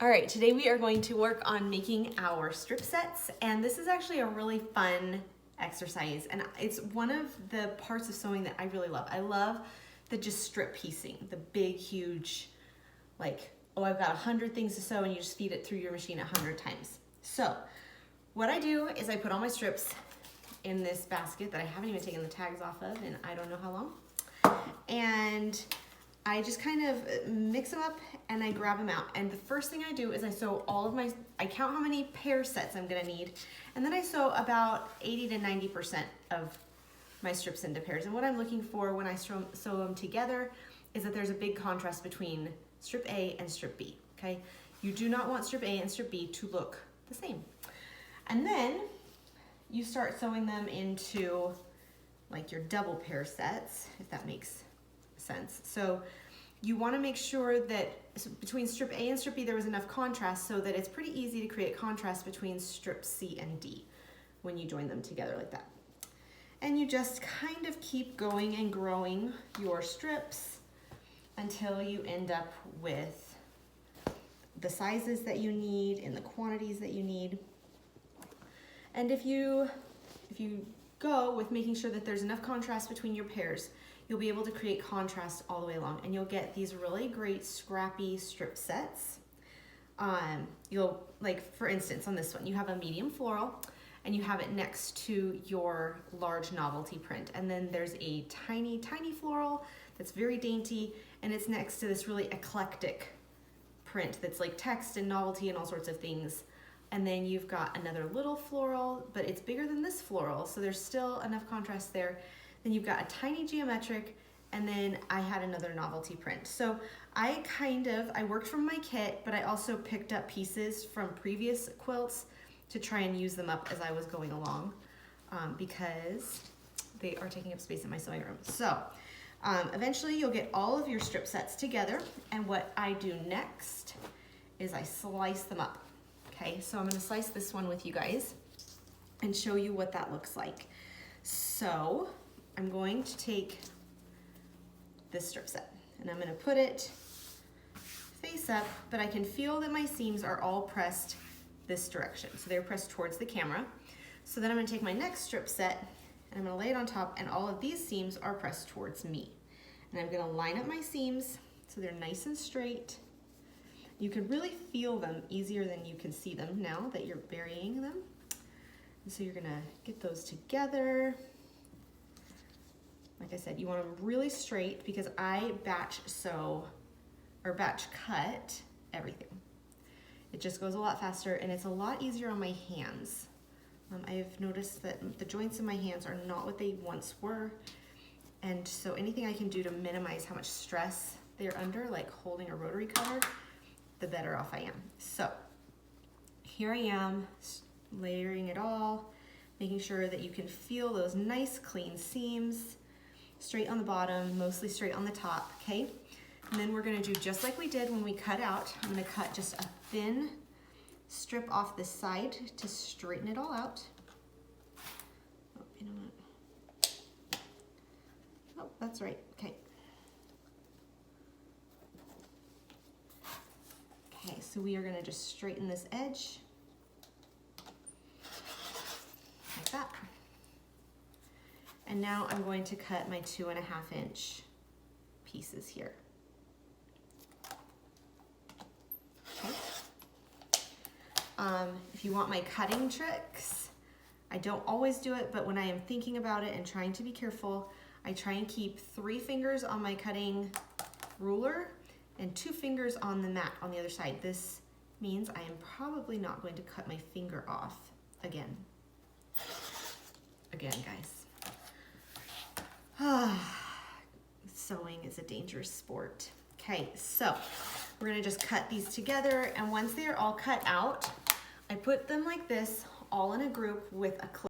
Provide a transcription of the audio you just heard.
All right, today we are going to work on making our strip sets, and this is actually a really fun exercise, and it's one of the parts of sewing that I really love. I love the just strip piecing, the big, huge, like, oh, I've got 100 things to sew, and you just feed it through your machine 100 times. So what I do is I put all my strips in this basket that I haven't even taken the tags off of in I don't know how long, and I just kind of mix them up and I grab them out. And the first thing I do is I sew all of my, I count how many pair sets I'm gonna need, and then I sew about 80 to 90% of my strips into pairs. And what I'm looking for when I sew them together is that there's a big contrast between strip A and strip B, okay? You do not want strip A and strip B to look the same. And then you start sewing them into like your double pair sets, if that makes sense. So you want to make sure that between strip A and strip B there was enough contrast so that it's pretty easy to create contrast between strip C and D when you join them together like that. And you just kind of keep going and growing your strips until you end up with the sizes that you need and the quantities that you need. And if you go with making sure that there's enough contrast between your pairs, you'll be able to create contrast all the way along, and you'll get these really great scrappy strip sets. You'll, like for instance, on this one, you have a medium floral and you have it next to your large novelty print. And then there's a tiny, tiny floral that's very dainty, and it's next to this really eclectic print that's like text and novelty and all sorts of things. And then you've got another little floral, but it's bigger than this floral, so there's still enough contrast there. Then you've got a tiny geometric, and then I had another novelty print. So I worked from my kit, but I also picked up pieces from previous quilts to try and use them up as I was going along, because they are taking up space in my sewing room. So eventually you'll get all of your strip sets together, and what I do next is I slice them up. Okay, so I'm gonna slice this one with you guys and show you what that looks like. So I'm going to take this strip set and I'm gonna put it face up, but I can feel that my seams are all pressed this direction. So they're pressed towards the camera. So then I'm gonna take my next strip set and I'm gonna lay it on top, and all of these seams are pressed towards me. And I'm gonna line up my seams so they're nice and straight. You can really feel them easier than you can see them now that you're burying them. And so you're gonna get those together. Like I said, you want them really straight because I batch sew or batch cut everything. It just goes a lot faster and it's a lot easier on my hands. I've noticed that the joints in my hands are not what they once were. And so anything I can do to minimize how much stress they're under, like holding a rotary cutter, the better off I am. So here I am layering it all, making sure that you can feel those nice clean seams, straight on the bottom, mostly straight on the top, okay? And then we're gonna do just like we did when we cut out. I'm gonna cut just a thin strip off this side to straighten it all out. Oh, you know what? Oh, that's right, okay. Okay, so we are gonna just straighten this edge like that. And now I'm going to cut my 2.5 inch pieces here. Okay. If you want my cutting tricks, I don't always do it, but when I am thinking about it and trying to be careful, I try and keep 3 fingers on my cutting ruler and 2 fingers on the mat on the other side. This means I am probably not going to cut my finger off again. Again, guys. Sewing is a dangerous sport. Okay, so we're gonna just cut these together, and once they are all cut out, I put them like this, all in a group with a clip.